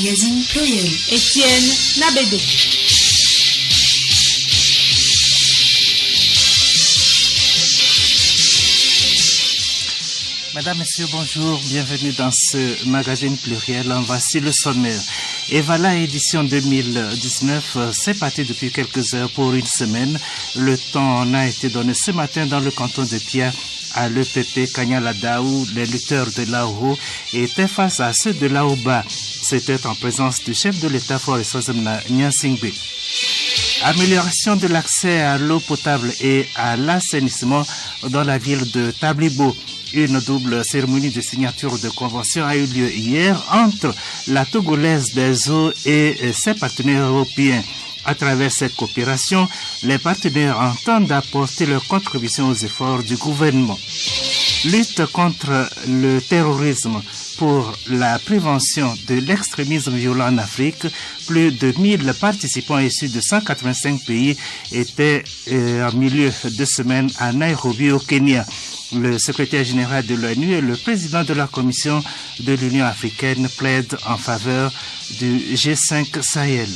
magazine pluriel. Étienne Nabédé. Mesdames, Messieurs, bonjour. Bienvenue dans ce magazine pluriel. Voici le sommaire. Et voilà, édition 2019, c'est parti depuis quelques heures pour une semaine. Le temps a été donné ce matin dans le canton de Pia à l'EPP Kanyalada où les lutteurs de Lao étaient face à ceux de Laoba. C'était en présence du chef de l'État Faure Eswazimna Nyansingbe. Amélioration de l'accès à l'eau potable et à l'assainissement dans la ville de Tablibo. Une double cérémonie de signature de convention a eu lieu hier entre la Togolaise des eaux et ses partenaires européens. À travers cette coopération, les partenaires entendent apporter leur contribution aux efforts du gouvernement. Lutte contre le terrorisme pour la prévention de l'extrémisme violent en Afrique. Plus de 1000 participants issus de 185 pays étaient en milieu de semaine à Nairobi au Kenya. Le secrétaire général de l'ONU et le président de la Commission de l'Union africaine plaident en faveur du G5 Sahel.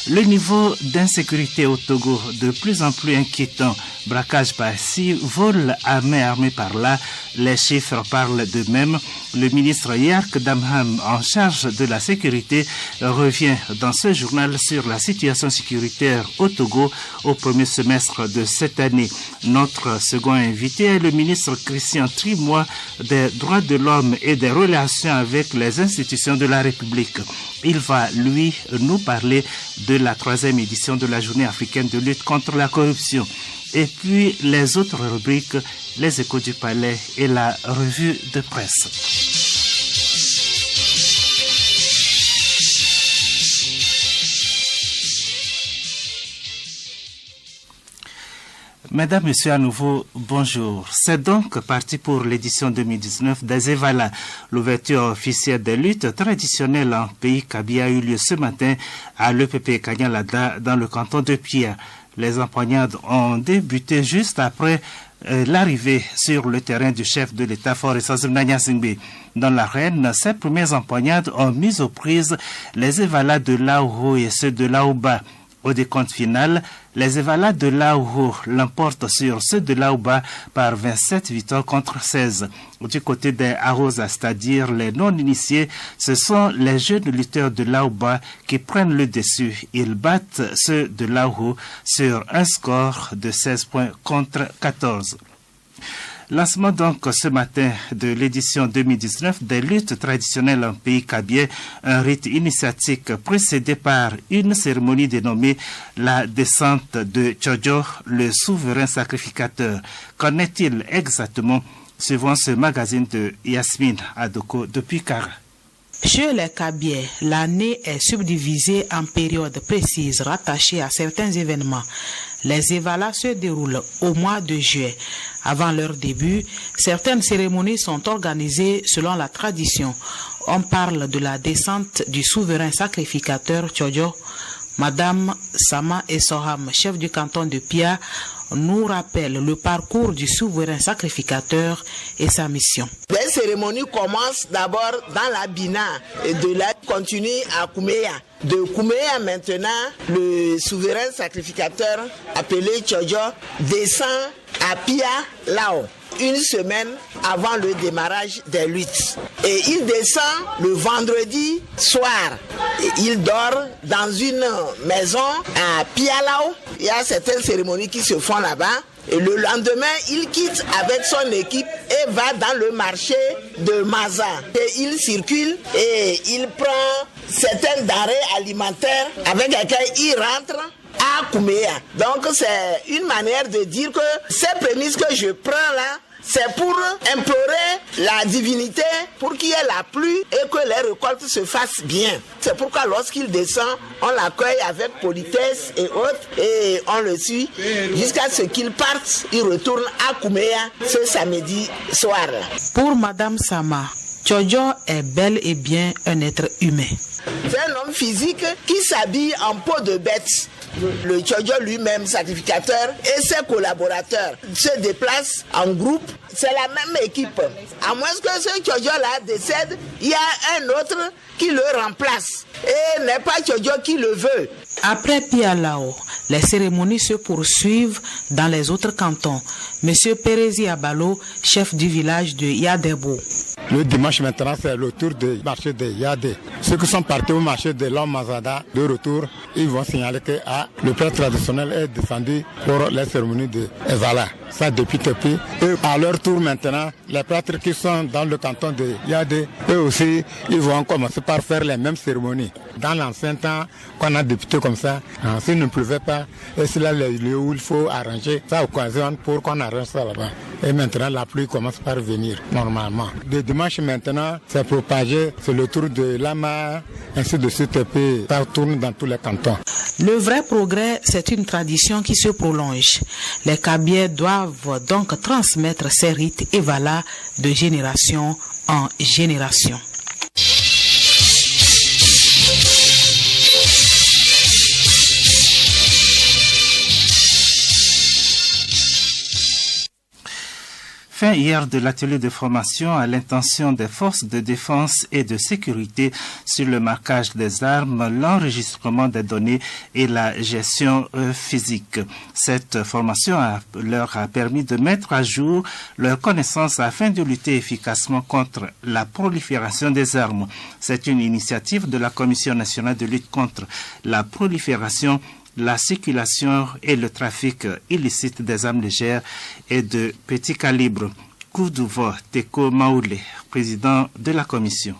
Le niveau d'insécurité au Togo, de plus en plus inquiétant. Braquage par-ci, vol à main armée par-là. Les chiffres parlent d'eux-mêmes. Le ministre Yark Damham, en charge de la sécurité, revient dans ce journal sur la situation sécuritaire au Togo au premier semestre de cette année. Notre second invité est le ministre Christian Trimois des droits de l'homme et des relations avec les institutions de la République. Il va, lui, nous parler de la 3e édition de la Journée africaine de lutte contre la corruption. Et puis les autres rubriques, les échos du palais et la revue de presse. Mesdames, Messieurs, à nouveau, bonjour. C'est donc parti pour l'édition 2019 des Evala. L'ouverture officielle des luttes traditionnelles en pays Kaby a eu lieu ce matin à l'EPP Kanyalada dans le canton de Pia. Les empoignades ont débuté juste après l'arrivée sur le terrain du chef de l'État Faure Eswazimna Nyansingbe. Dans l'arène, ces premières empoignades ont mis aux prises les Evala de Lao et ceux de Laoba. Au décompte final, les Evala de Lao l'emportent sur ceux de Laoba par 27 victoires contre 16. Du côté des Arosa, c'est-à-dire les non-initiés, ce sont les jeunes lutteurs de Laoba qui prennent le dessus. Ils battent ceux de Lao sur un score de 16 points contre 14. Lancement donc ce matin de l'édition 2019 des luttes traditionnelles en pays kabien, un rite initiatique précédé par une cérémonie dénommée la descente de Tchodjo, le souverain sacrificateur. Qu'en est-il exactement? Suivant ce magazine de Yasmine Adoko depuis Kara. Chez les Kabyais, l'année est subdivisée en périodes précises rattachées à certains événements. Les Evala se déroulent au mois de juillet. Avant leur début, certaines cérémonies sont organisées selon la tradition. On parle de la descente du souverain sacrificateur Tchodjo. Madame Sama Essoham, chef du canton de Pia, nous rappelle le parcours du souverain sacrificateur et sa mission. Les cérémonies commencent d'abord dans la Bina et de là continuent à Kouméa. De Kouméa maintenant, le souverain sacrificateur appelé Tchodjo descend à Pia Lao, une semaine avant le démarrage des luttes. Et il descend le vendredi soir. Et il dort dans une maison à Pia Lao. Il y a certaines cérémonies qui se font là-bas. Et le lendemain, il quitte avec son équipe et va dans le marché de Maza. Et il circule et il prend certaines denrées alimentaires avec lesquelles il rentre à Kouméa. Donc c'est une manière de dire que ces prémices que je prends là, c'est pour implorer la divinité pour qu'il y ait la pluie et que les récoltes se fassent bien. C'est pourquoi lorsqu'il descend, on l'accueille avec politesse et autres et on le suit jusqu'à ce qu'il parte. Il retourne à Kouméa ce samedi soir. Pour Madame Sama, Tchodjo est bel et bien un être humain. C'est un homme physique qui s'habille en peau de bête. Le Tchodjo lui-même, sacrificateur, et ses collaborateurs se déplacent en groupe. C'est la même équipe. À moins que ce Tchodjo-là décède, il y a un autre qui le remplace. Et n'est pas Tchodjo qui le veut. Après Pialao, les cérémonies se poursuivent dans les autres cantons. Monsieur Pérézi Abalo, chef du village de Yadebo. Le dimanche maintenant, c'est le tour du marché de Yadé. Ceux qui sont partis au marché de l'Homme-Mazada, de retour, ils vont signaler que le prêtre traditionnel est descendu pour les cérémonies de Ezala. Ça depuis Tepi. Et à leur tour maintenant, les prêtres qui sont dans le canton de Yadé, eux aussi, ils vont commencer par faire les mêmes cérémonies. Dans l'ancien temps, qu'on a débuté comme ça, s'il ne pleuvait pas, et c'est là le lieu où il faut arranger, ça occasionne pour qu'on arrange ça là-bas. Et maintenant, la pluie commence par venir normalement. Le dimanche maintenant, c'est propagé, c'est le tour de Lama, ainsi de suite, et puis ça tourne dans tous les cantons. Le vrai progrès, c'est une tradition qui se prolonge. Les Kabyais doivent donc transmettre ces rites et valas de génération en génération. Fin hier de l'atelier de formation à l'intention des forces de défense et de sécurité sur le marquage des armes, l'enregistrement des données et la gestion physique. Cette formation leur a permis de mettre à jour leurs connaissances afin de lutter efficacement contre la prolifération des armes. C'est une initiative de la Commission nationale de lutte contre la prolifération, la circulation et le trafic illicite des armes légères et de petit calibre. Koudouvo Teko Maoulé, président de la commission.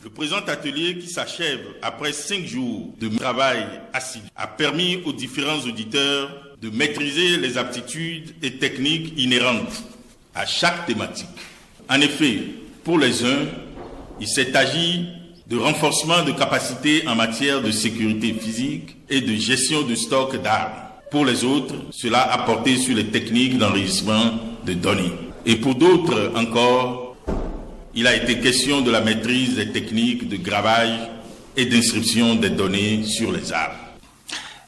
Le présent atelier, qui s'achève après 5 jours de travail assidu, a permis aux différents auditeurs de maîtriser les aptitudes et techniques inhérentes à chaque thématique. En effet, pour les uns, il s'est agi de renforcement de capacités en matière de sécurité physique et de gestion de stock d'armes. Pour les autres, cela a porté sur les techniques d'enregistrement de données. Et pour d'autres encore, il a été question de la maîtrise des techniques de gravage et d'inscription des données sur les armes.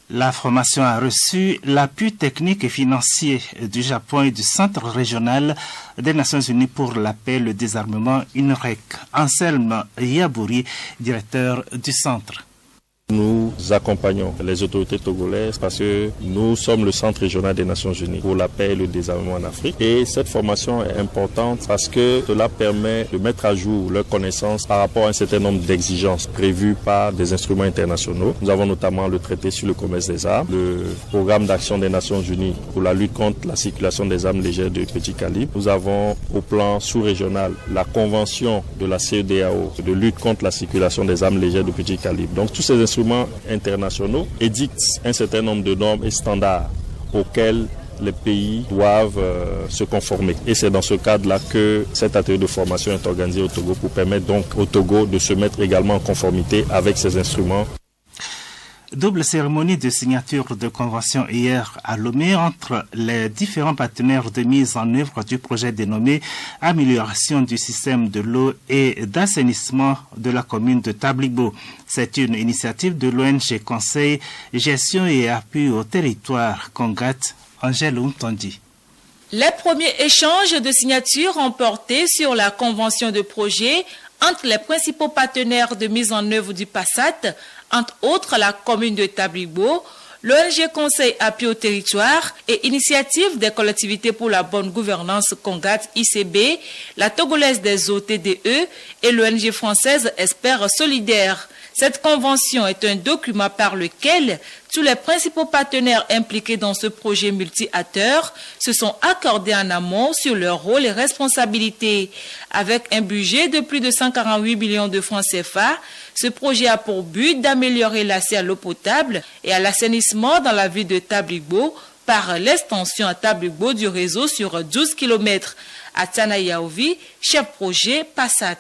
La formation a reçu l'appui technique et financier du Japon et du Centre régional des Nations Unies pour la paix et le désarmement UNREC. Anselme Yabouri, directeur du centre. Nous accompagnons les autorités togolaises parce que nous sommes le Centre régional des Nations Unies pour la paix et le désarmement en Afrique. Et cette formation est importante parce que cela permet de mettre à jour leurs connaissances par rapport à un certain nombre d'exigences prévues par des instruments internationaux. Nous avons notamment le traité sur le commerce des armes, le programme d'action des Nations Unies pour la lutte contre la circulation des armes légères de petit calibre. Nous avons au plan sous-régional la convention de la CEDEAO de lutte contre la circulation des armes légères de petit calibre. Donc tous ces instruments internationaux édictent un certain nombre de normes et standards auxquels les pays doivent se conformer. Et c'est dans ce cadre-là que cet atelier de formation est organisé au Togo pour permettre donc au Togo de se mettre également en conformité avec ces instruments. Double cérémonie de signature de convention hier à Lomé entre les différents partenaires de mise en œuvre du projet dénommé Amélioration du système de l'eau et d'assainissement de la commune de Tablibo. C'est une initiative de l'ONG Conseil, Gestion et Appui au territoire Congat. Angèle Oumtondi. Les premiers échanges de signatures ont porté sur la convention de projet entre les principaux partenaires de mise en œuvre du PASSAT, entre autres la commune de Tablibo, l'ONG Conseil Appui au territoire et Initiative des collectivités pour la bonne gouvernance Congat ICB, la Togolaise des eaux TDE et l'ONG française Espère Solidaire. Cette convention est un document par lequel tous les principaux partenaires impliqués dans ce projet multi-acteurs se sont accordés en amont sur leur rôle et responsabilités. Avec un budget de plus de 148 millions de francs CFA, ce projet a pour but d'améliorer l'accès à l'eau potable et à l'assainissement dans la ville de Tablibo par l'extension à Tablibo du réseau sur 12 km. Atana Yaovi, chef projet PASSAT.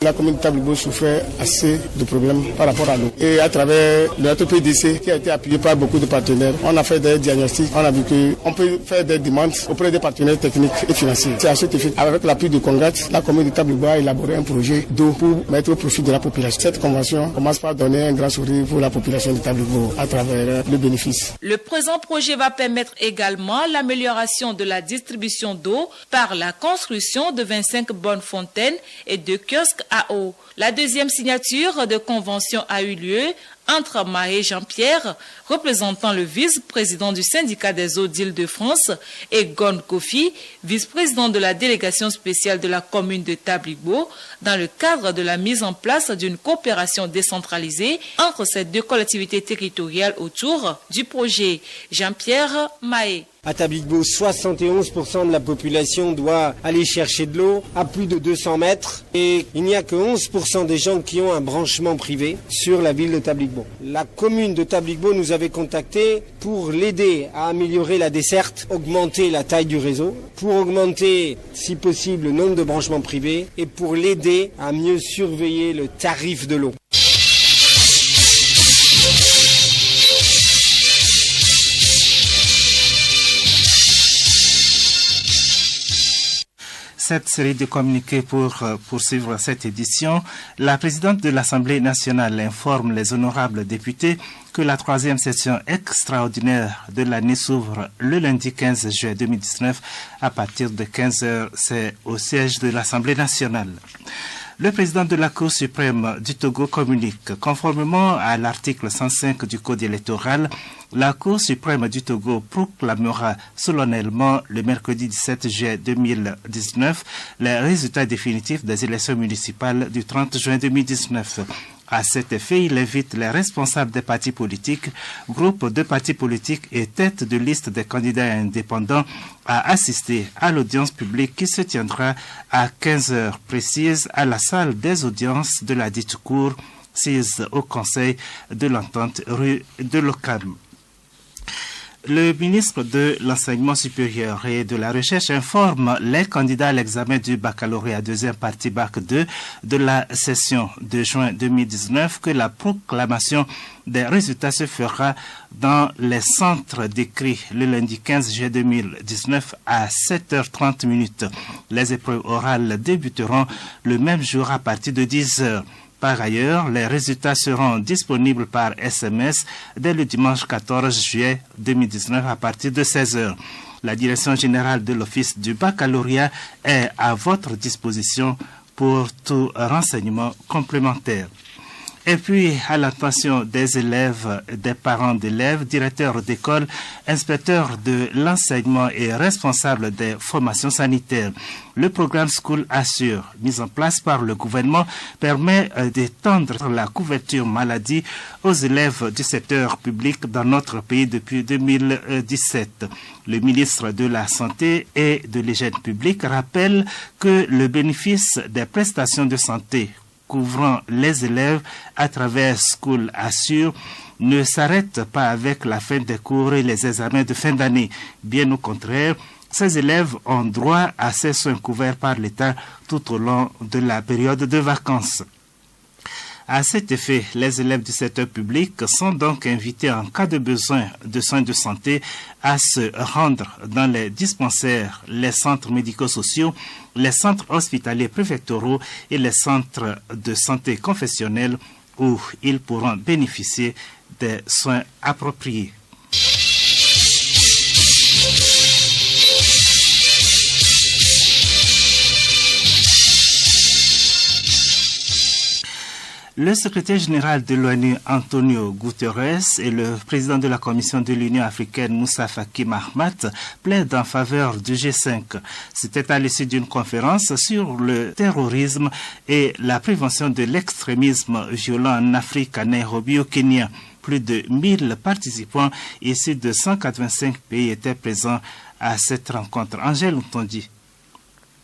La commune de Tablibo souffrait assez de problèmes par rapport à l'eau. Et à travers notre PDC qui a été appuyé étudié par beaucoup de partenaires. On a fait des diagnostics, on a vu qu'on peut faire des demandes auprès des partenaires techniques et financiers. C'est à cet effet, avec l'appui du Congat, la commune de Tablibo a élaboré un projet d'eau pour mettre au profit de la population. Cette convention commence par donner un grand sourire pour la population de Tablibo à travers le bénéfice. Le présent projet va permettre également l'amélioration de la distribution d'eau par la construction de 25 bonnes fontaines et de kiosques à eau. La deuxième signature de convention a eu lieu entre Mahé Jean-Pierre, représentant le vice-président du syndicat des eaux d'Île-de-France, et Gon Kofi, vice-président de la délégation spéciale de la commune de Tablibo, dans le cadre de la mise en place d'une coopération décentralisée entre ces deux collectivités territoriales autour du projet. Jean-Pierre Mahé. À Tablibo, 71% de la population doit aller chercher de l'eau à plus de 200 mètres et il n'y a que 11% des gens qui ont un branchement privé sur la ville de Tablibo. La commune de Tablibo nous avait contactés pour l'aider à améliorer la desserte, augmenter la taille du réseau, pour augmenter, si possible, le nombre de branchements privés et pour l'aider à mieux surveiller le tarif de l'eau. Cette série de communiqués pour poursuivre cette édition, la présidente de l'Assemblée nationale informe les honorables députés que la 3e session extraordinaire de l'année s'ouvre le lundi 15 juin 2019 à partir de 15h. C'est au siège de l'Assemblée nationale. Le président de la Cour suprême du Togo communique. Conformément à l'article 105 du Code électoral, la Cour suprême du Togo proclamera solennellement le mercredi 17 juin 2019 les résultats définitifs des élections municipales du 30 juin 2019. À cet effet, il invite les responsables des partis politiques, groupes de partis politiques et têtes de liste des candidats indépendants à assister à l'audience publique qui se tiendra à 15 heures précises à la salle des audiences de la dite cour, sise au Conseil de l'Entente rue de l'Ocam. Le ministre de l'Enseignement supérieur et de la Recherche informe les candidats à l'examen du baccalauréat deuxième partie Bac 2 de la session de juin 2019 que la proclamation des résultats se fera dans les centres décrits le lundi 15 juillet 2019 à 7h30. Les épreuves orales débuteront le même jour à partir de 10h. Par ailleurs, les résultats seront disponibles par SMS dès le dimanche 14 juillet 2019 à partir de 16h. La direction générale de l'Office du baccalauréat est à votre disposition pour tout renseignement complémentaire. Et puis, à l'attention des élèves, des parents d'élèves, directeurs d'école, inspecteurs de l'enseignement et responsables des formations sanitaires, le programme School Assure, mis en place par le gouvernement, permet d'étendre la couverture maladie aux élèves du secteur public dans notre pays depuis 2017. Le ministre de la Santé et de l'Hygiène publique rappelle que le bénéfice des prestations de santé couvrant les élèves à travers School Assure ne s'arrête pas avec la fin des cours et les examens de fin d'année. Bien au contraire, ces élèves ont droit à ces soins couverts par l'État tout au long de la période de vacances. À cet effet, les élèves du secteur public sont donc invités en cas de besoin de soins de santé à se rendre dans les dispensaires, les centres médico-sociaux, les centres hospitaliers préfectoraux et les centres de santé confessionnels où ils pourront bénéficier des soins appropriés. Le secrétaire général de l'ONU, Antonio Guterres, et le président de la Commission de l'Union africaine, Moussa Faki Mahamat, plaident en faveur du G5. C'était à l'issue d'une conférence sur le terrorisme et la prévention de l'extrémisme violent en Afrique, à Nairobi, au Kenya. Plus de 1000 participants issus de 185 pays étaient présents à cette rencontre. Angèle Ntondi.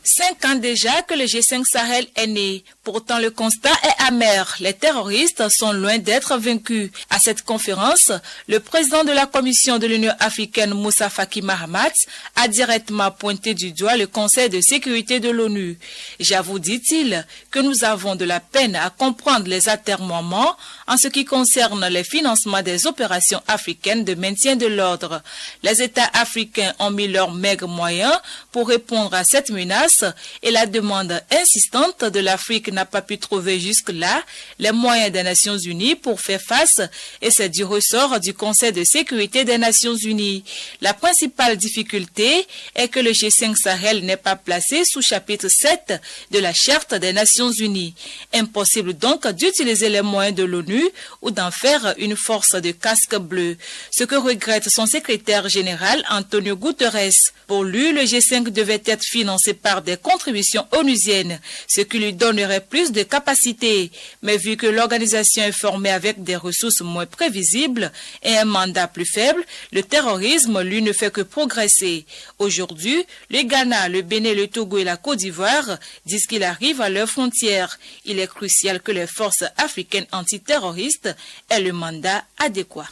5 ans déjà que le G5 Sahel est né. Pourtant, le constat est amer. Les terroristes sont loin d'être vaincus. À cette conférence, le président de la Commission de l'Union africaine, Moussa Faki Mahamat, a directement pointé du doigt le Conseil de sécurité de l'ONU. J'avoue, dit-il, que nous avons de la peine à comprendre les atermoiements en ce qui concerne les financements des opérations africaines de maintien de l'ordre. Les États africains ont mis leurs maigres moyens pour répondre à cette menace et la demande insistante de l'Afrique n'a pas pu trouver jusque-là les moyens des Nations Unies pour faire face, et c'est du ressort du Conseil de sécurité des Nations Unies. La principale difficulté est que le G5 Sahel n'est pas placé sous chapitre 7 de la Charte des Nations Unies. Impossible donc d'utiliser les moyens de l'ONU ou d'en faire une force de casque bleu. Ce que regrette son secrétaire général Antonio Guterres. Pour lui, le G5 devait être financé par des contributions onusiennes, ce qui lui donnerait plus de capacités. Mais vu que l'organisation est formée avec des ressources moins prévisibles et un mandat plus faible, le terrorisme, lui, ne fait que progresser. Aujourd'hui, le Ghana, le Bénin, le Togo et la Côte d'Ivoire disent qu'ils arrivent à leurs frontières. Il est crucial que les forces africaines antiterroristes aient le mandat adéquat.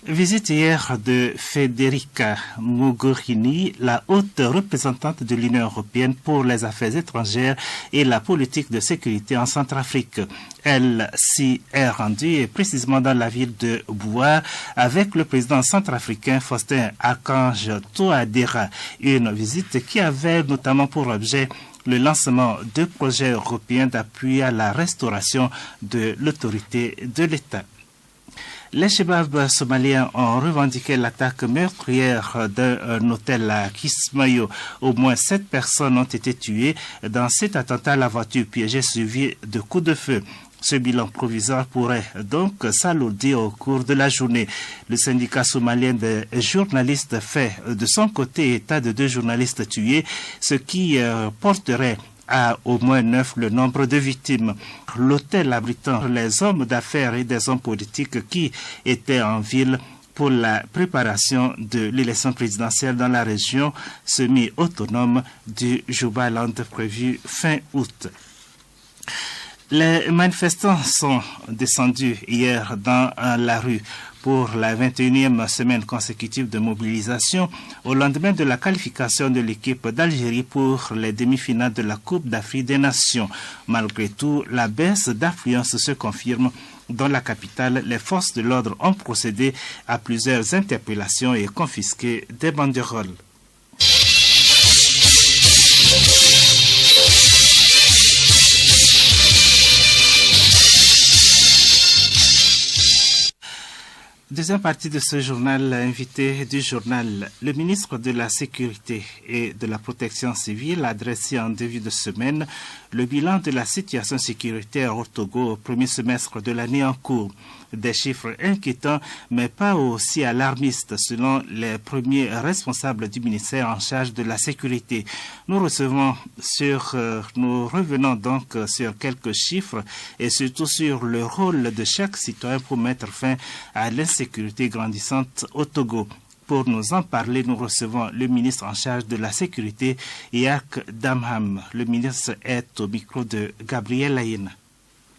Visite hier de Federica Mogherini, la haute représentante de l'Union européenne pour les affaires étrangères et la politique de sécurité en Centrafrique. Elle s'y est rendue précisément dans la ville de Boua avec le président centrafricain Faustin Archange Touadéra. Une visite qui avait notamment pour objet le lancement de projets européens d'appui à la restauration de l'autorité de l'État. Les Chebabs somaliens ont revendiqué l'attaque meurtrière d'un hôtel à Kismayo. Au moins 7 personnes ont été tuées dans cet attentat à la voiture piégée suivi de coups de feu. Ce bilan provisoire pourrait donc s'alourdir au cours de la journée. Le syndicat somalien des journalistes fait de son côté état de 2 journalistes tués, ce qui porterait à au moins 9 le nombre de victimes. L'hôtel abritant les hommes d'affaires et des hommes politiques qui étaient en ville pour la préparation de l'élection présidentielle dans la région semi-autonome du Jubaland prévue fin août. Les manifestants sont descendus hier dans la rue pour la 21e semaine consécutive de mobilisation au lendemain de la qualification de l'équipe d'Algérie pour les demi-finales de la Coupe d'Afrique des Nations. Malgré tout, la baisse d'affluence se confirme. Dans la capitale, les forces de l'ordre ont procédé à plusieurs interpellations et confisqué des banderoles. Deuxième partie de ce journal, invité du journal, le ministre de la Sécurité et de la Protection civile a dressé en début de semaine le bilan de la situation sécuritaire au Togo au premier semestre de l'année en cours. Des chiffres inquiétants, mais pas aussi alarmistes, selon les premiers responsables du ministère en charge de la sécurité. Nous revenons donc sur quelques chiffres et surtout sur le rôle de chaque citoyen pour mettre fin à l'insécurité grandissante au Togo. Pour nous en parler, nous recevons le ministre en charge de la sécurité, Yak Damham. Le ministre est au micro de Gabriel Laïna.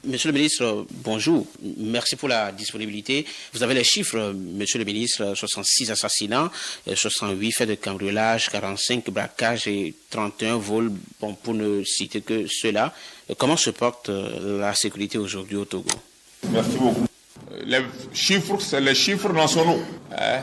Monsieur le ministre, bonjour. Merci pour la disponibilité. Vous avez les chiffres, monsieur le ministre, 66 assassinats, 68 faits de cambriolage, 45 braquages et 31 vols, bon, pour ne citer que ceux-là. Comment se porte la sécurité aujourd'hui au Togo? Merci beaucoup. Les chiffres, c'est les chiffres nationaux.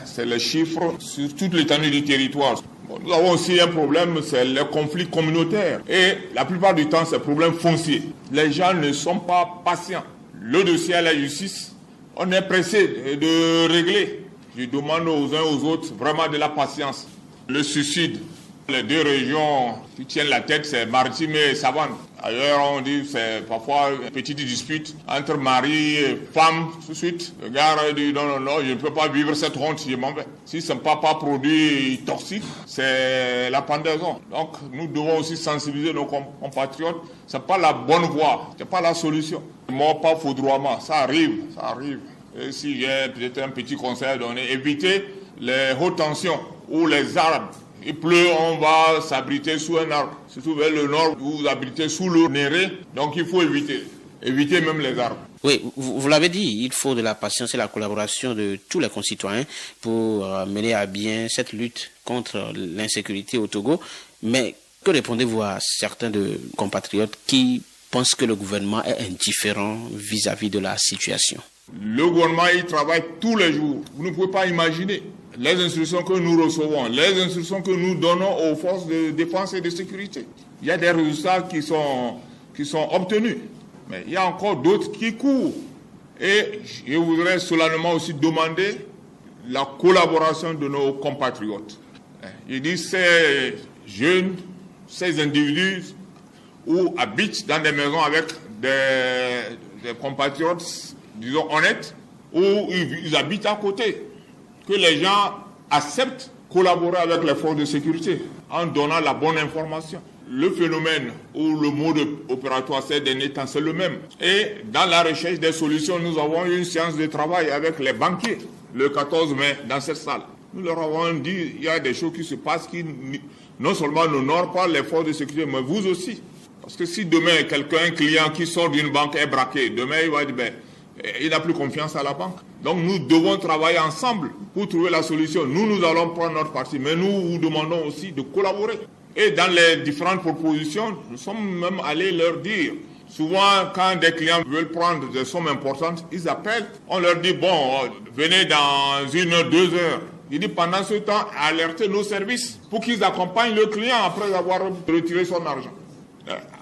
C'est les chiffres sur toute l'étendue du territoire. Nous avons aussi un problème, c'est les conflits communautaires. Et la plupart du temps, c'est un problème foncier. Les gens ne sont pas patients. Le dossier à la justice, on est pressé de régler. Je demande aux uns aux autres vraiment de la patience. Le suicide, les 2 régions qui tiennent la tête, c'est Maritime et Savane. Ailleurs, on dit que c'est parfois une petite dispute entre mari et femme, tout de suite. Le gars dit non, je ne peux pas vivre cette honte, je m'en vais. Si ce n'est pas produit toxique, c'est la pendaison. Donc, nous devons aussi sensibiliser nos compatriotes. Ce n'est pas la bonne voie, ce n'est pas la solution. Mort pas foudroiement, ça arrive. Et si j'ai peut-être un petit conseil à donner, évitez les hautes tensions ou les armes Il pleut, on va s'abriter sous un arbre. Surtout vers le nord, vous abritez sous le néré. Donc il faut éviter même les arbres. Oui, vous l'avez dit, il faut de la patience et la collaboration de tous les concitoyens pour mener à bien cette lutte contre l'insécurité au Togo. Mais que répondez-vous à certains de compatriotes qui pensent que le gouvernement est indifférent vis-à-vis de la situation? Le gouvernement, il travaille tous les jours. Vous ne pouvez pas imaginer les instructions que nous recevons, les instructions que nous donnons aux forces de défense et de sécurité. Il y a des résultats qui sont obtenus, mais il y a encore d'autres qui courent. Et je voudrais solennellement aussi demander la collaboration de nos compatriotes. Je dis ces jeunes, ces individus ou habitent dans des maisons avec des compatriotes, disons, honnêtes, ou ils habitent à côté, que les gens acceptent collaborer avec les forces de sécurité en donnant la bonne information. Le phénomène ou le mode opératoire ces derniers temps, c'est le même. Et dans la recherche des solutions, nous avons eu une séance de travail avec les banquiers le 14 mai dans cette salle. Nous leur avons dit il y a des choses qui se passent qui non seulement n'honorent pas les forces de sécurité, mais vous aussi. Parce que si demain, un client qui sort d'une banque est braqué, demain il va dire il n'a plus confiance à la banque. Donc nous devons travailler ensemble pour trouver la solution. Nous allons prendre notre parti, mais nous vous demandons aussi de collaborer. Et dans les différentes propositions, nous sommes même allés leur dire. Souvent, quand des clients veulent prendre des sommes importantes, ils appellent. On leur dit, venez dans 1 heure, 2 heures. Il dit, pendant ce temps, alertez nos services pour qu'ils accompagnent le client après avoir retiré son argent.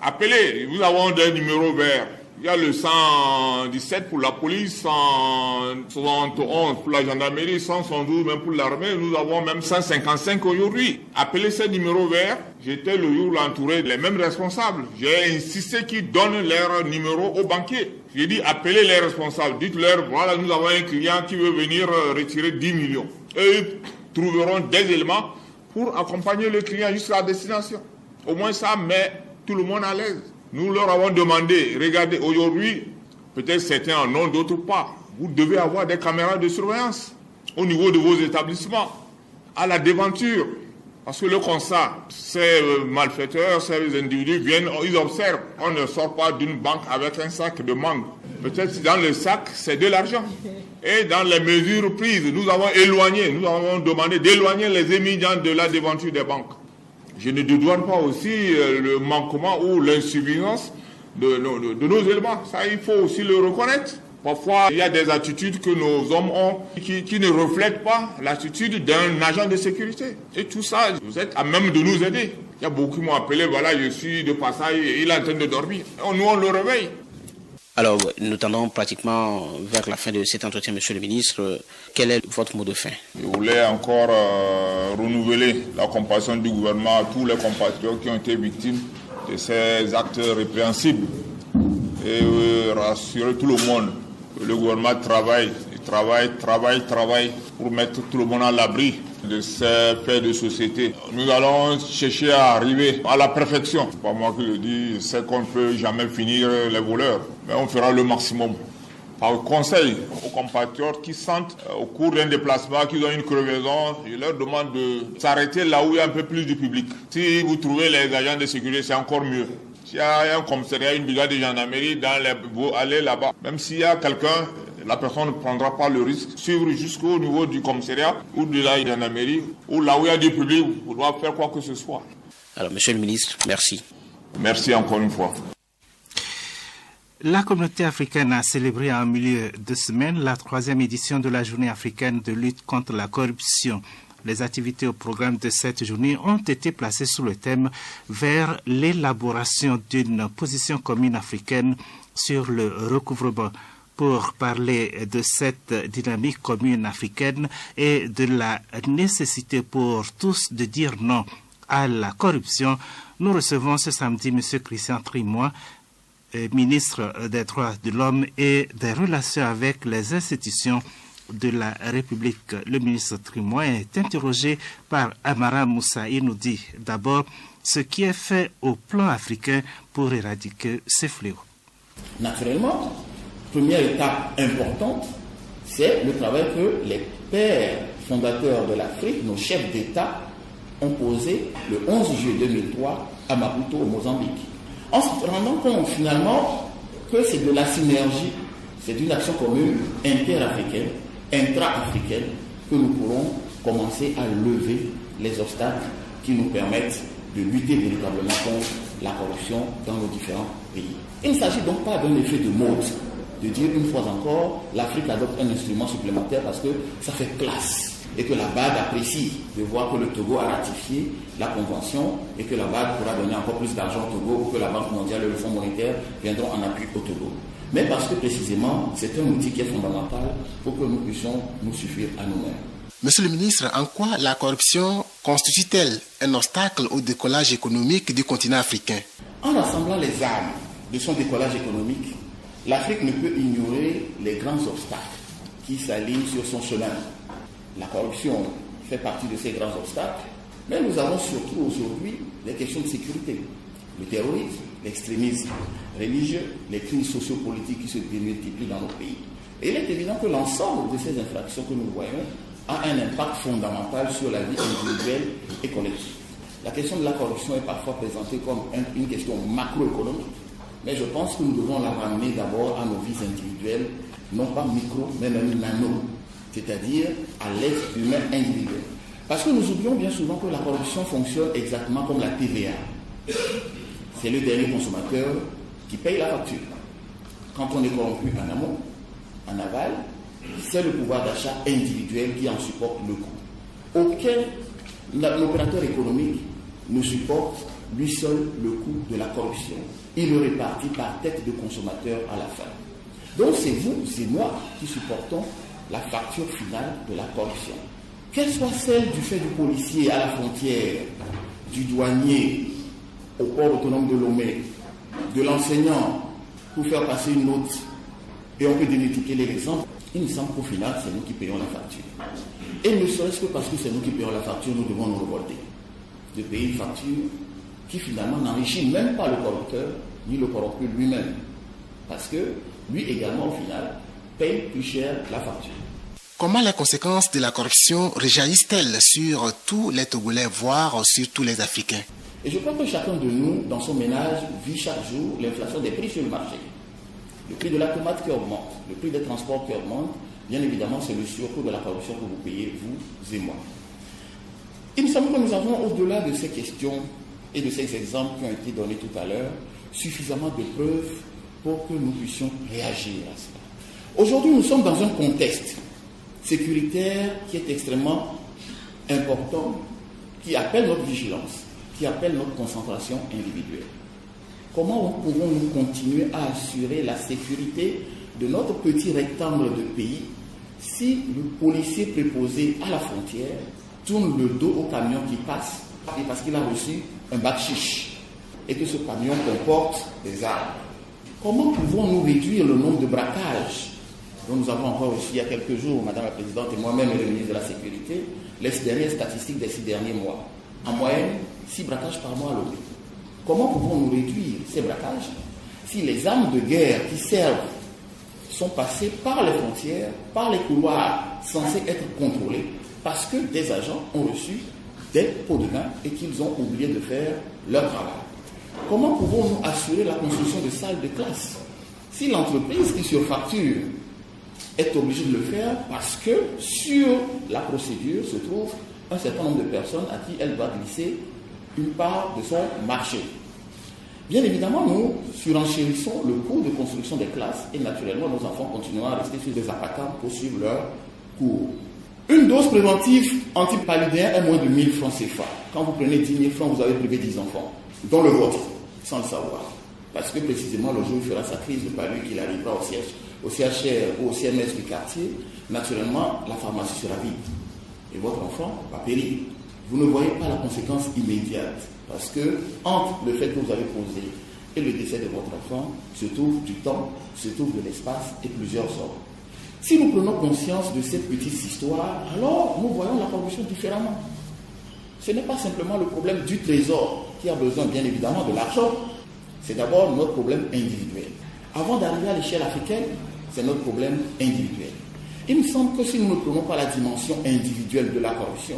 Appelez, nous avons des numéros verts. Il y a le 117 pour la police, 171 pour la gendarmerie, 112 même pour l'armée. Nous avons même 155 aujourd'hui. Appelez ces numéros verts. J'étais le jour entouré des mêmes responsables. J'ai insisté qu'ils donnent leurs numéros aux banquiers. J'ai dit, appelez les responsables. Dites-leur, voilà, nous avons un client qui veut venir retirer 10 millions. Et ils trouveront des éléments pour accompagner le client jusqu'à la destination. Au moins ça met tout le monde à l'aise. Nous leur avons demandé, regardez, aujourd'hui, peut-être certains en ont, d'autres pas. Vous devez avoir des caméras de surveillance au niveau de vos établissements, à la devanture. Parce que le constat, ces malfaiteurs, ces individus viennent, ils observent. On ne sort pas d'une banque avec un sac de mangue. Peut-être dans le sac, c'est de l'argent. Et dans les mesures prises, nous avons demandé d'éloigner les émigrants de la devanture des banques. Je ne dédouane pas aussi le manquement ou l'insuffisance de nos éléments. Ça, il faut aussi le reconnaître. Parfois, il y a des attitudes que nos hommes ont qui ne reflètent pas l'attitude d'un agent de sécurité. Et tout ça, vous êtes à même de nous aider. Il y a beaucoup qui m'ont appelé, voilà, je suis de passage, il est en train de dormir. Nous, on le réveille. Alors, nous tendons pratiquement vers la fin de cet entretien, Monsieur le ministre. Quel est votre mot de fin? Je voulais encore renouveler la compassion du gouvernement à tous les compatriotes qui ont été victimes de ces actes répréhensibles et rassurer tout le monde que le gouvernement travaille pour mettre tout le monde à l'abri de ces faits de société. Nous allons chercher à arriver à la perfection. C'est pas moi qui le dis, c'est qu'on ne peut jamais finir les voleurs, mais on fera le maximum. Par conseil aux compatriotes qui sentent au cours d'un déplacement qu'ils ont une crevaison, je leur demande de s'arrêter là où il y a un peu plus de public. Si vous trouvez les agents de sécurité, c'est encore mieux. S'il y a un commissariat, une brigade de gendarmerie, vous allez là-bas. Même s'il y a quelqu'un, la personne ne prendra pas le risque de suivre jusqu'au niveau du commissariat ou de la gendarmerie, ou là où il y a du public, vous devez faire quoi que ce soit. Alors, Monsieur le ministre, merci. Merci encore une fois. La communauté africaine a célébré en milieu de semaine la 3e édition de la journée africaine de lutte contre la corruption. Les activités au programme de cette journée ont été placées sous le thème vers l'élaboration d'une position commune africaine sur le recouvrement. Pour parler de cette dynamique commune africaine et de la nécessité pour tous de dire non à la corruption, nous recevons ce samedi M. Christian Trimois, ministre des Droits de l'Homme et des Relations avec les institutions de la République. Le ministre Trimois est interrogé par Amara Moussa. Il nous dit d'abord ce qui est fait au plan africain pour éradiquer ces fléaux. Naturellement, première étape importante, c'est le travail que les pères fondateurs de l'Afrique, nos chefs d'État, ont posé le 11 juillet 2003 à Maputo, au Mozambique. En se rendant compte finalement que c'est de la synergie, c'est d'une action commune interafricaine, intra-africaine, que nous pourrons commencer à lever les obstacles qui nous permettent de lutter véritablement contre la corruption dans nos différents pays. Il ne s'agit donc pas d'un effet de mode, de dire une fois encore, l'Afrique adopte un instrument supplémentaire parce que ça fait classe et que la BAD apprécie de voir que le Togo a ratifié la convention et que la BAD pourra donner encore plus d'argent au Togo ou que la Banque mondiale et le Fonds monétaire viendront en appui au Togo. Mais parce que précisément, c'est un outil qui est fondamental pour que nous puissions nous suffire à nous-mêmes. Monsieur le ministre, en quoi la corruption constitue-t-elle un obstacle au décollage économique du continent africain? En rassemblant les armes de son décollage économique, l'Afrique ne peut ignorer les grands obstacles qui s'alignent sur son chemin. La corruption fait partie de ces grands obstacles, mais nous avons surtout aujourd'hui les questions de sécurité, le terrorisme, l'extrémisme religieux, les crises sociopolitiques qui se démultiplient dans nos pays. Et il est évident que l'ensemble de ces infractions que nous voyons a un impact fondamental sur la vie individuelle et collective. La question de la corruption est parfois présentée comme une question macroéconomique, mais je pense que nous devons la ramener d'abord à nos vies individuelles, non pas micro, mais même nano, c'est-à-dire à l'être humain individuel. Parce que nous oublions bien souvent que la corruption fonctionne exactement comme la TVA. C'est le dernier consommateur qui paye la facture. Quand on est corrompu en amont, en aval, c'est le pouvoir d'achat individuel qui en supporte le coût. Aucun opérateur économique ne supporte lui seul le coût de la corruption. Il le répartit par tête de consommateur à la fin. Donc c'est vous et moi qui supportons la facture finale de la corruption. Qu'elle soit celle du fait du policier à la frontière, du douanier au port autonome de Lomé, de l'enseignant pour faire passer une note, et on peut démultiplier les exemples, il me semble qu'au final, c'est nous qui payons la facture. Et ne serait-ce que parce que c'est nous qui payons la facture, nous devons nous révolter de payer une facture qui finalement n'enrichit même pas le corrupteur, ni le corrompu lui-même. Parce que lui également, au final, paye plus cher la facture. Comment les conséquences de la corruption rejaillissent-elles sur tous les Togolais, voire sur tous les Africains? Et je crois que chacun de nous, dans son ménage, vit chaque jour l'inflation des prix sur le marché. Le prix de la tomate qui augmente, le prix des transports qui augmente, bien évidemment, c'est le surcoût de la corruption que vous payez, vous et moi. Il me semble que nous avons, au-delà de ces questions et de ces exemples qui ont été donnés tout à l'heure, suffisamment de preuves pour que nous puissions réagir à cela. Aujourd'hui, nous sommes dans un contexte sécuritaire qui est extrêmement important, qui appelle notre vigilance, qui appelle notre concentration individuelle. Comment pouvons-nous continuer à assurer la sécurité de notre petit rectangle de pays si le policier préposé à la frontière tourne le dos au camion qui passe parce qu'il a reçu un bac chiche et que ce camion comporte des armes? Comment pouvons-nous réduire le nombre de braquages dont nous avons encore reçu il y a quelques jours, Madame la Présidente et moi-même et le ministre de la Sécurité, les dernières statistiques des 6 derniers mois? En moyenne, 6 braquages par mois à Lomé. Comment pouvons-nous réduire ces braquages si les armes de guerre qui servent sont passées par les frontières, par les couloirs censés être contrôlés, parce que des agents ont reçu des pots de vin et qu'ils ont oublié de faire leur travail? Comment pouvons-nous assurer la construction de salles de classe si l'entreprise qui surfacture est obligée de le faire parce que sur la procédure se trouve un certain nombre de personnes à qui elle doit glisser une part de son marché? Bien évidemment, nous surenchérissons le coût de construction des classes et naturellement, nos enfants continueront à rester sur des appartements pour suivre leur cours. Une dose préventive antipaludéen est moins de 1000 francs CFA. Quand vous prenez 10 000 francs, vous avez privé 10 enfants, dont le vôtre, sans le savoir. Parce que précisément, le jour où il fera sa crise de palu, qu'il arrivera au CHR ou au CMS du quartier, naturellement, la pharmacie sera vide. Et votre enfant va périr. Vous ne voyez pas la conséquence immédiate. Parce que entre le fait que vous avez posé et le décès de votre enfant, se trouve du temps, se trouve de l'espace et plusieurs hommes. Si nous prenons conscience de cette petite histoire, alors nous voyons la corruption différemment. Ce n'est pas simplement le problème du trésor qui a besoin bien évidemment de l'argent. C'est d'abord notre problème individuel. Avant d'arriver à l'échelle africaine, c'est notre problème individuel. Il me semble que si nous ne prenons pas la dimension individuelle de la corruption,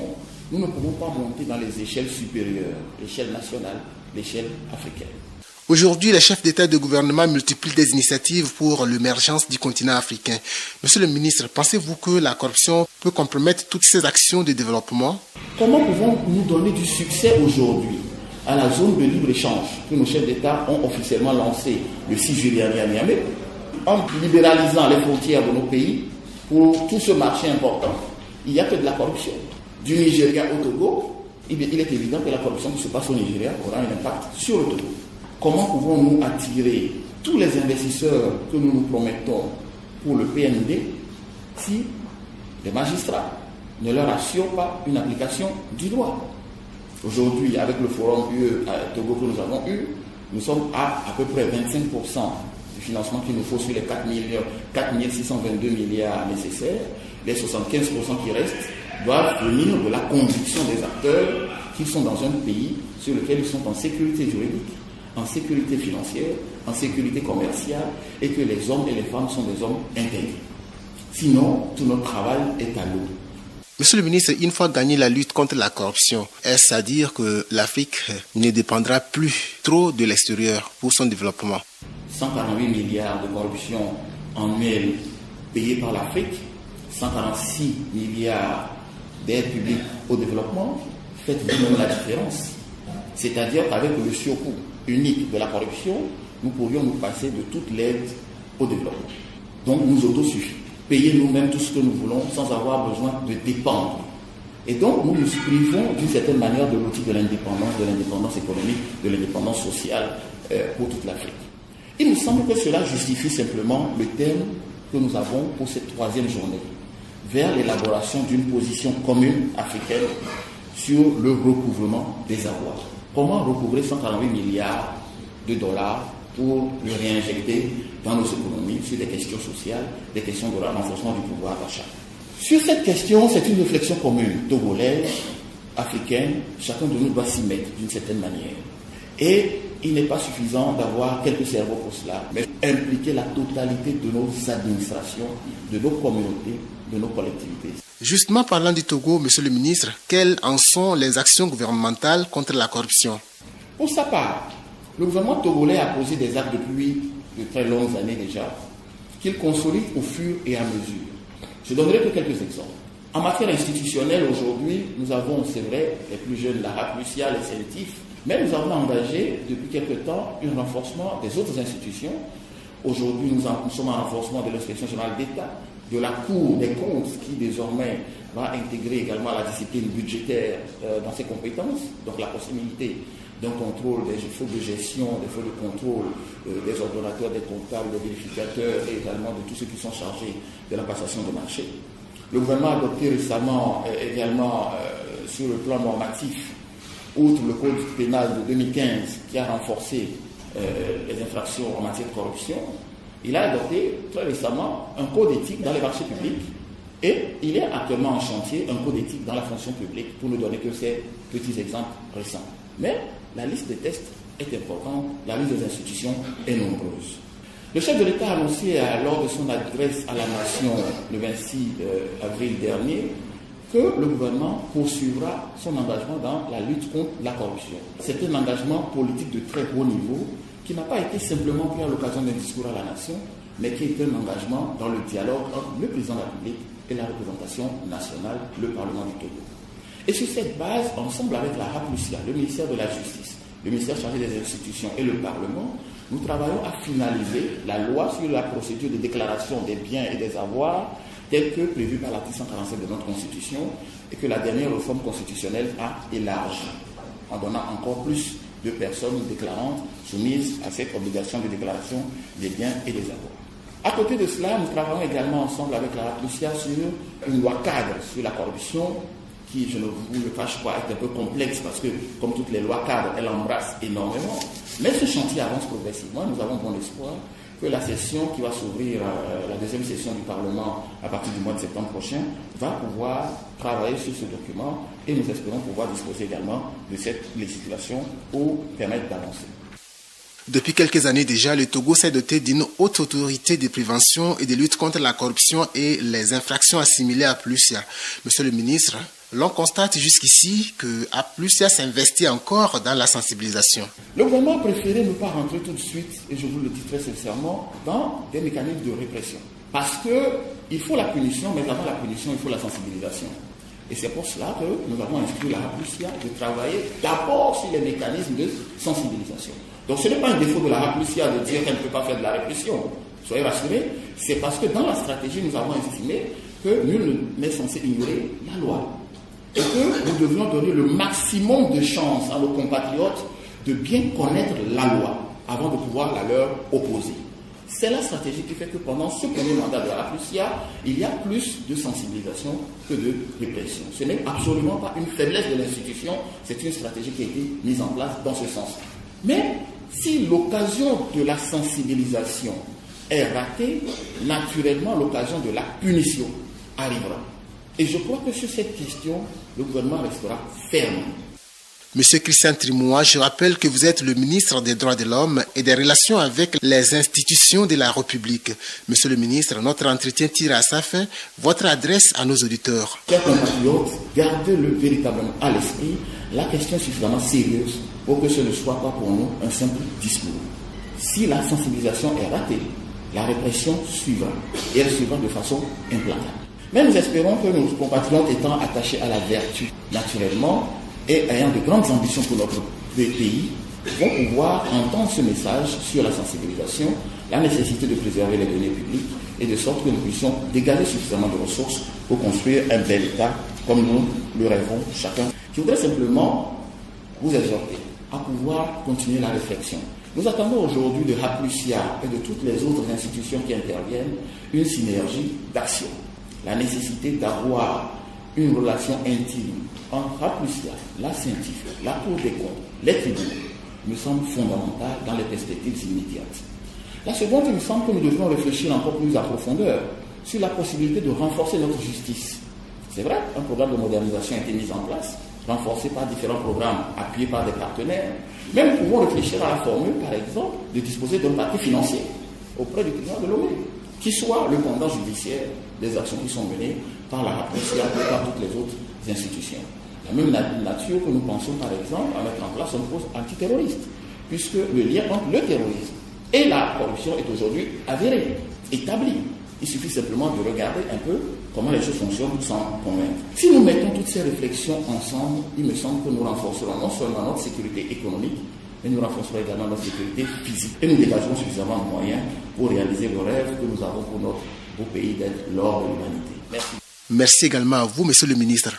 nous ne pouvons pas monter dans les échelles supérieures, l'échelle nationale, l'échelle africaine. Aujourd'hui, les chefs d'État et de gouvernement multiplient des initiatives pour l'émergence du continent africain. Monsieur le ministre, pensez-vous que la corruption peut compromettre toutes ces actions de développement? Comment pouvons-nous donner du succès aujourd'hui à la zone de libre-échange que nos chefs d'État ont officiellement lancée le 6 juillet à Niamey, en libéralisant les frontières de nos pays pour tout ce marché important? Il n'y a que de la corruption. Du Nigeria au Togo, il est évident que la corruption qui se passe au Nigeria aura un impact sur le Togo. Comment pouvons-nous attirer tous les investisseurs que nous nous promettons pour le PND si les magistrats ne leur assurent pas une application du droit? Aujourd'hui, avec le forum UE Togo que nous avons eu, nous sommes à peu près 25% du financement qu'il nous faut sur les 4 622 milliards nécessaires. Les 75% qui restent doivent venir de la conviction des acteurs qui sont dans un pays sur lequel ils sont en sécurité juridique, en sécurité financière, en sécurité commerciale, et que les hommes et les femmes sont des hommes intègres. Sinon, tout notre travail est à l'eau. Monsieur le ministre, une fois gagnée la lutte contre la corruption, est-ce à dire que l'Afrique ne dépendra plus trop de l'extérieur pour son développement? 148 milliards de corruption annuelle payés par l'Afrique, 146 milliards d'aide publique au développement, faites vous-même la différence. C'est-à-dire qu'avec le surcoût unique de la corruption, nous pourrions nous passer de toute l'aide au développement. Donc nous autosuffisons. Payer nous-mêmes tout ce que nous voulons sans avoir besoin de dépendre. Et donc nous nous privons d'une certaine manière de l'outil de l'indépendance économique, de l'indépendance sociale pour toute l'Afrique. Il me semble que cela justifie simplement le thème que nous avons pour cette 3e journée, vers l'élaboration d'une position commune africaine sur le recouvrement des avoirs. Comment recouvrer 148 milliards de dollars pour le réinjecter dans nos économies sur des questions sociales, des questions de renforcement du pouvoir d'achat. Sur cette question, c'est une réflexion commune, togolaise, africaine, chacun de nous doit s'y mettre d'une certaine manière. Et il n'est pas suffisant d'avoir quelques cerveaux pour cela, mais impliquer la totalité de nos administrations, de nos communautés, de nos collectivités. Justement, parlant du Togo, monsieur le ministre, quelles en sont les actions gouvernementales contre la corruption? Pour sa part, le gouvernement togolais a posé des actes depuis de très longues années déjà, qu'il consolide au fur et à mesure. Je donnerai que quelques exemples. En matière institutionnelle, aujourd'hui, nous avons, c'est vrai, les plus jeunes, la RAC-Lucia, les CENTIF, mais nous avons engagé depuis quelque temps un renforcement des autres institutions. Aujourd'hui, nous sommes en renforcement de l'inspection générale d'État, de la Cour des comptes, qui désormais va intégrer également la discipline budgétaire dans ses compétences, donc la possibilité d'un contrôle des fautes de gestion, des fautes de contrôle, des ordonnateurs, des comptables, des vérificateurs et également de tous ceux qui sont chargés de la passation de marché. Le gouvernement a adopté récemment également sur le plan normatif, outre le code pénal de 2015 qui a renforcé les infractions en matière de corruption, il a adopté très récemment un code éthique dans les marchés publics et il est actuellement en chantier un code éthique dans la fonction publique pour ne donner que ces petits exemples récents. Mais la liste des tests est importante, la liste des institutions est nombreuse. Le chef de l'État a annoncé lors de son adresse à la nation le 26 avril dernier que le gouvernement poursuivra son engagement dans la lutte contre la corruption. C'est un engagement politique de très haut niveau qui n'a pas été simplement pris à l'occasion d'un discours à la nation, mais qui est un engagement dans le dialogue entre le président de la République et la représentation nationale, le Parlement du Togo. Et sur cette base, ensemble avec la RAC-Lucia, le ministère de la Justice, le ministère chargé des institutions et le Parlement, nous travaillons à finaliser la loi sur la procédure de déclaration des biens et des avoirs telle que prévue par l'article 147 de notre Constitution et que la dernière réforme constitutionnelle a élargi en donnant encore plus de personnes déclarantes soumises à cette obligation de déclaration des biens et des avoirs. À côté de cela, nous travaillons également ensemble avec la RAC-Lucia sur une loi cadre sur la corruption qui, je ne vous le cache pas, est un peu complexe parce que, comme toutes les lois cadres, elle embrasse énormément. Mais ce chantier avance progressivement. Nous avons bon espoir que la session qui va s'ouvrir, la deuxième session du Parlement à partir du mois de septembre prochain, va pouvoir travailler sur ce document et nous espérons pouvoir disposer également de cette législation pour permettre d'avancer. Depuis quelques années déjà, le Togo s'est doté d'une haute autorité de prévention et de lutte contre la corruption et les infractions assimilées à Lucia. Monsieur le ministre, L'on constate jusqu'ici que Aplusia s'investit encore dans la sensibilisation. Le gouvernement a préféré ne pas rentrer tout de suite, et je vous le dis très sincèrement, dans des mécanismes de répression. Parce qu'il faut la punition, mais avant la punition, il faut la sensibilisation. Et c'est pour cela que nous avons instruit la Aplusia de travailler d'abord sur les mécanismes de sensibilisation. Donc ce n'est pas un défaut de la Aplusia de dire qu'elle ne peut pas faire de la répression. Soyez rassurés, c'est parce que dans la stratégie, nous avons estimé que nul n'est censé ignorer la loi. Et que nous devions donner le maximum de chance à nos compatriotes de bien connaître la loi avant de pouvoir la leur opposer. C'est la stratégie qui fait que pendant ce premier mandat de la Aplusia, il y a plus de sensibilisation que de répression. Ce n'est absolument pas une faiblesse de l'institution, c'est une stratégie qui a été mise en place dans ce sens. Mais si l'occasion de la sensibilisation est ratée, naturellement l'occasion de la punition arrivera. Et je crois que sur cette question, le gouvernement restera ferme. Monsieur Christian Trimois, je rappelle que vous êtes le ministre des Droits de l'Homme et des Relations avec les institutions de la République. Monsieur le ministre, notre entretien tire à sa fin. Votre adresse à nos auditeurs. Chers compatriotes, gardez-le véritablement à l'esprit. La question est suffisamment sérieuse pour que ce ne soit pas pour nous un simple discours. Si la sensibilisation est ratée, la répression suivra. Et elle suivra de façon implacable. Mais nous espérons que nos compatriotes étant attachés à la vertu naturellement et ayant de grandes ambitions pour notre pays, vont pouvoir entendre ce message sur la sensibilisation, la nécessité de préserver les données publiques et de sorte que nous puissions dégager suffisamment de ressources pour construire un bel État comme nous le rêvons chacun. Je voudrais simplement vous exhorter à pouvoir continuer la réflexion. Nous attendons aujourd'hui de Aplusia et de toutes les autres institutions qui interviennent une synergie d'action. La nécessité d'avoir une relation intime entre Aplusia, la scientifique, la Cour des comptes, les tribunaux, me semble fondamentale dans les perspectives immédiates. La seconde, il me semble que nous devons réfléchir encore plus en profondeur sur la possibilité de renforcer notre justice. C'est vrai, un programme de modernisation a été mis en place, renforcé par différents programmes appuyés par des partenaires, mais nous pouvons réfléchir à la formule, par exemple, de disposer d'un paquet financier auprès du tribunal de Lomé, qui soit le pendant judiciaire des actions qui sont menées par la Aplusia et par toutes les autres institutions. La même nature que nous pensons par exemple à mettre en place un poste antiterroriste, puisque le lien entre le terrorisme et la corruption est aujourd'hui avéré, établi. Il suffit simplement de regarder un peu comment les choses fonctionnent pour s'en convaincre. Si nous mettons toutes ces réflexions ensemble, il me semble que nous renforcerons non seulement notre sécurité économique, mais nous renforcerons également notre sécurité physique. Et nous dégagerons suffisamment de moyens pour réaliser le rêve que nous avons pour notre beau pays d'être l'or de l'humanité. Merci. Merci également à vous, monsieur le ministre.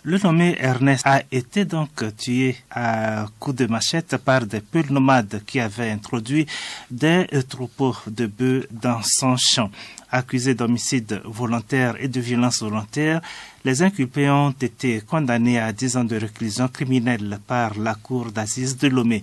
Le nommé Ernest a été donc tué à coups de machette par des Peuls nomades qui avaient introduit des troupeaux de bœufs dans son champ. Accusés d'homicide volontaire et de violence volontaire, les inculpés ont été condamnés à 10 ans de réclusion criminelle par la cour d'assises de Lomé.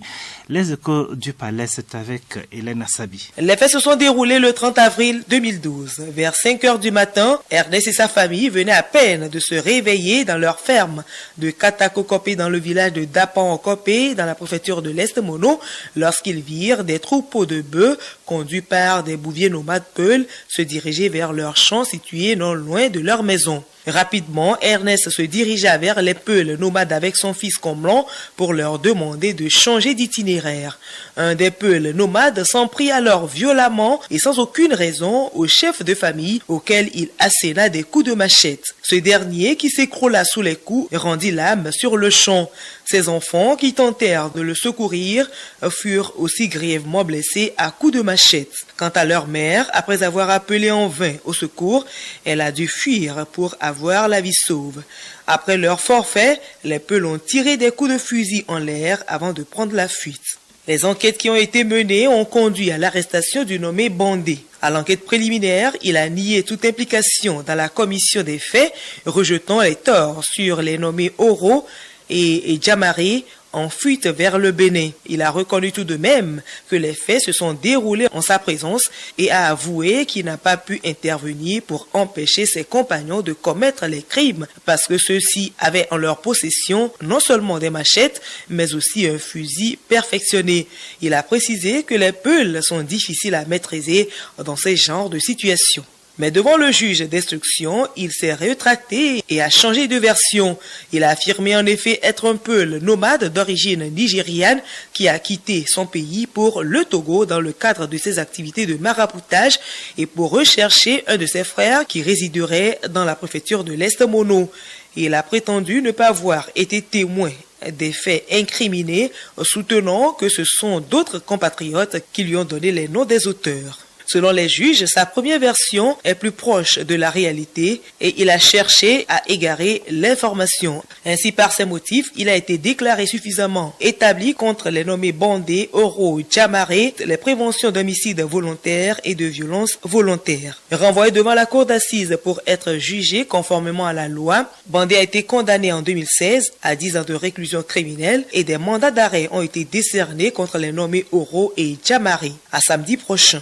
Les échos du palais, c'est avec Hélène Assabi. Les faits se sont déroulés le 30 avril 2012. Vers 5 heures du matin, Ernest et sa famille venaient à peine de se réveiller dans leur ferme de Katako-Kopé dans le village de Dapan-Kopé dans la préfecture de l'Est-Mono lorsqu'ils virent des troupeaux de bœufs conduits par des bouviers nomades Peuls se diriger vers leur champ situé non loin de leur maison. Rapidement, Ernest se dirigea vers les Peuls nomades avec son fils Comblan pour leur demander de changer d'itinéraire. Un des Peuls nomades s'en prit alors violemment et sans aucune raison au chef de famille auquel il asséna des coups de machette. Ce dernier, qui s'écroula sous les coups, rendit l'âme sur le champ. Ses enfants, qui tentèrent de le secourir, furent aussi grièvement blessés à coups de machette. Quant à leur mère, après avoir appelé en vain au secours, elle a dû fuir pour avoir la vie sauve. Après leur forfait, les Peuls ont tiré des coups de fusil en l'air avant de prendre la fuite. Les enquêtes qui ont été menées ont conduit à l'arrestation du nommé Bandé. À l'enquête préliminaire, il a nié toute implication dans la commission des faits, rejetant les torts sur les nommés Oro et Djamaré en fuite vers le Bénin. Il a reconnu tout de même que les faits se sont déroulés en sa présence et a avoué qu'il n'a pas pu intervenir pour empêcher ses compagnons de commettre les crimes parce que ceux-ci avaient en leur possession non seulement des machettes mais aussi un fusil perfectionné. Il a précisé que les peuls sont difficiles à maîtriser dans ces genres de situations. Mais devant le juge d'instruction, il s'est rétracté et a changé de version. Il a affirmé en effet être un peul nomade d'origine nigériane qui a quitté son pays pour le Togo dans le cadre de ses activités de maraboutage et pour rechercher un de ses frères qui résiderait dans la préfecture de l'Est Mono. Il a prétendu ne pas avoir été témoin des faits incriminés, soutenant que ce sont d'autres compatriotes qui lui ont donné les noms des auteurs. Selon les juges, sa première version est plus proche de la réalité et il a cherché à égarer l'information. Ainsi, par ces motifs, il a été déclaré suffisamment établi contre les nommés Bandé, Oro, Djamaré, les préventions d'homicide volontaire et de violence volontaire. Renvoyé devant la cour d'assises pour être jugé conformément à la loi, Bandé a été condamné en 2016 à 10 ans de réclusion criminelle et des mandats d'arrêt ont été décernés contre les nommés Oro et Djamaré. À samedi prochain.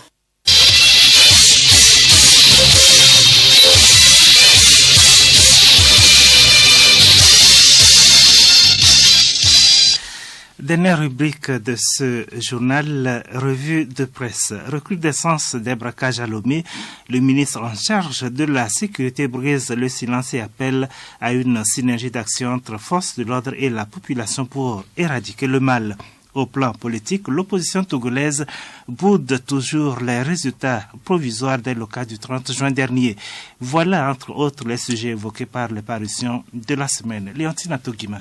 Dernière rubrique de ce journal, revue de presse. Recrudescence des braquages à Lomé. Le ministre en charge de la sécurité brise le silence et appelle à une synergie d'action entre forces de l'ordre et la population pour éradiquer le mal. Au plan politique, l'opposition togolaise boude toujours les résultats provisoires des locales du 30 juin dernier. Voilà entre autres les sujets évoqués par les parutions de la semaine. Léontine Atogima.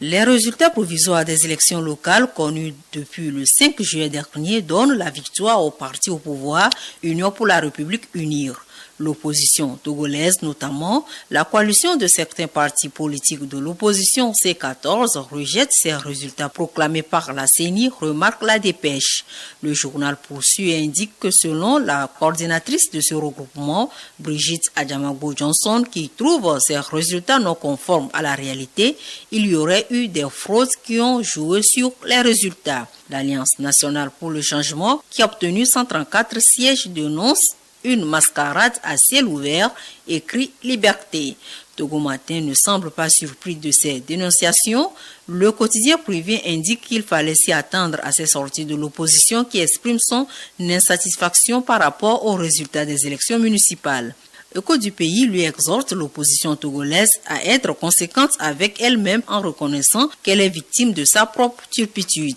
Les résultats provisoires des élections locales connues depuis le 5 juillet dernier donnent la victoire au parti au pouvoir Union pour la République Unir. L'opposition togolaise, notamment la coalition de certains partis politiques de l'opposition C14, rejette ces résultats proclamés par la CENI, remarque la dépêche. Le journal poursuit et indique que selon la coordinatrice de ce regroupement, Brigitte Adjamagbo Johnson, qui trouve ces résultats non conformes à la réalité, il y aurait eu des fraudes qui ont joué sur les résultats. L'Alliance nationale pour le changement, qui a obtenu 134 sièges, dénonce une mascarade à ciel ouvert, écrit Liberté. Togo Matin ne semble pas surpris de ces dénonciations. Le quotidien privé indique qu'il fallait s'y attendre à ces sorties de l'opposition qui exprime son insatisfaction par rapport aux résultats des élections municipales. Écho du pays lui exhorte l'opposition togolaise à être conséquente avec elle-même en reconnaissant qu'elle est victime de sa propre turpitude.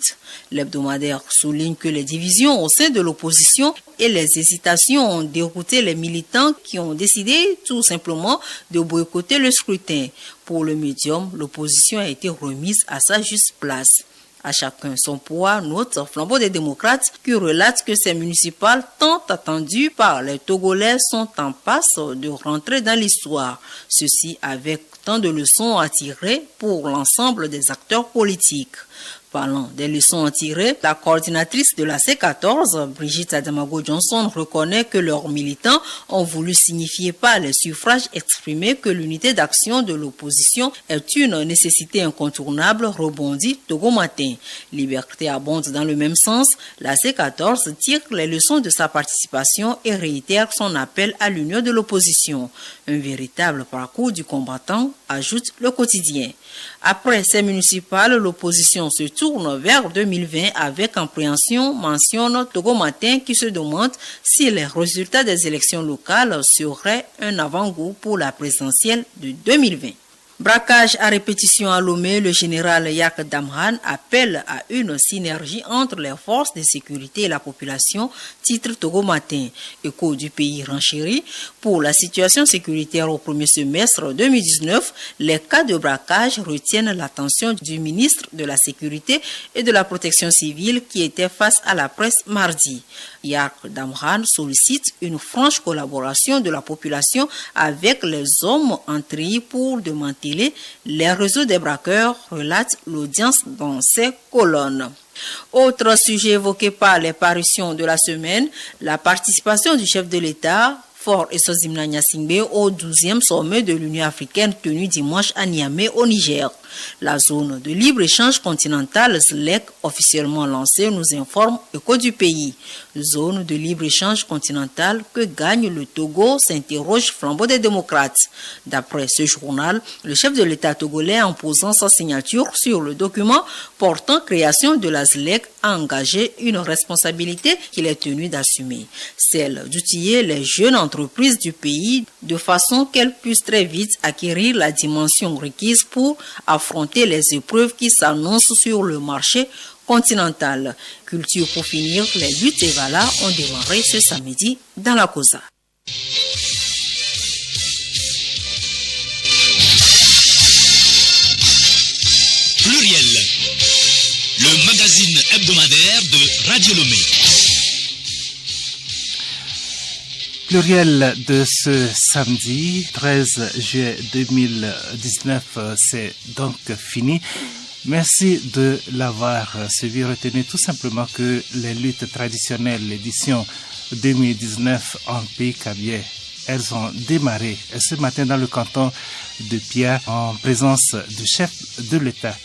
L'hebdomadaire souligne que les divisions au sein de l'opposition et les hésitations ont dérouté les militants qui ont décidé tout simplement de boycotter le scrutin. Pour le médium, l'opposition a été remise à sa juste place. À chacun son poids, note Flambeau des démocrates qui relate que ces municipales tant attendues par les Togolais sont en passe de rentrer dans l'histoire. Ceci avec tant de leçons à tirer pour l'ensemble des acteurs politiques. Parlant des leçons à tirer, la coordinatrice de la C14, Brigitte Adjamagbo Johnson, reconnaît que leurs militants ont voulu signifier par les suffrages exprimés que l'unité d'action de l'opposition est une nécessité incontournable, rebondit Togo Matin. Liberté abonde dans le même sens. La C14 tire les leçons de sa participation et réitère son appel à l'union de l'opposition. Un véritable parcours du combattant, ajoute le quotidien. Après ces municipales, l'opposition se tourne vers 2020 avec appréhension, mentionne Togo Matin qui se demande si les résultats des élections locales seraient un avant-goût pour la présidentielle de 2020. Braquage à répétition à Lomé, le général Yak Damhan appelle à une synergie entre les forces de sécurité et la population, titre Togo Matin. Écho du pays renchéri. Pour la situation sécuritaire au premier semestre 2019, les cas de braquage retiennent l'attention du ministre de la Sécurité et de la Protection civile qui était face à la presse mardi. Yak Damhan sollicite une franche collaboration de la population avec les hommes entrés pour démanteler les réseaux des braqueurs, relate l'audience dans ses colonnes. Autre sujet évoqué par les parutions de la semaine, la participation du chef de l'État, Faure Esozimna Gnassingbé, au 12e sommet de l'Union africaine tenu dimanche à Niamey au Niger. La zone de libre-échange continentale ZLEC, officiellement lancée, nous informe Écho du pays. Zone de libre-échange continentale que gagne le Togo, s'interroge Flambeau des démocrates. D'après ce journal, le chef de l'État togolais, en posant sa signature sur le document portant création de la ZLEC, a engagé une responsabilité qu'il est tenu d'assumer, celle d'outiller les jeunes entreprises du pays de façon qu'elles puissent très vite acquérir la dimension requise pour affronter les épreuves qui s'annoncent sur le marché continental. Culture pour finir, les luttes EVALA ont démarré ce samedi dans la COSA. Pluriel, le magazine hebdomadaire de Radio Lomé. Pluriel de ce samedi 13 juillet 2019, c'est donc fini. Merci de l'avoir suivi. Retenez tout simplement que les luttes traditionnelles, l'édition 2019 en pays Kabylie, elles ont démarré ce matin dans le canton de Pia en présence du chef de l'État.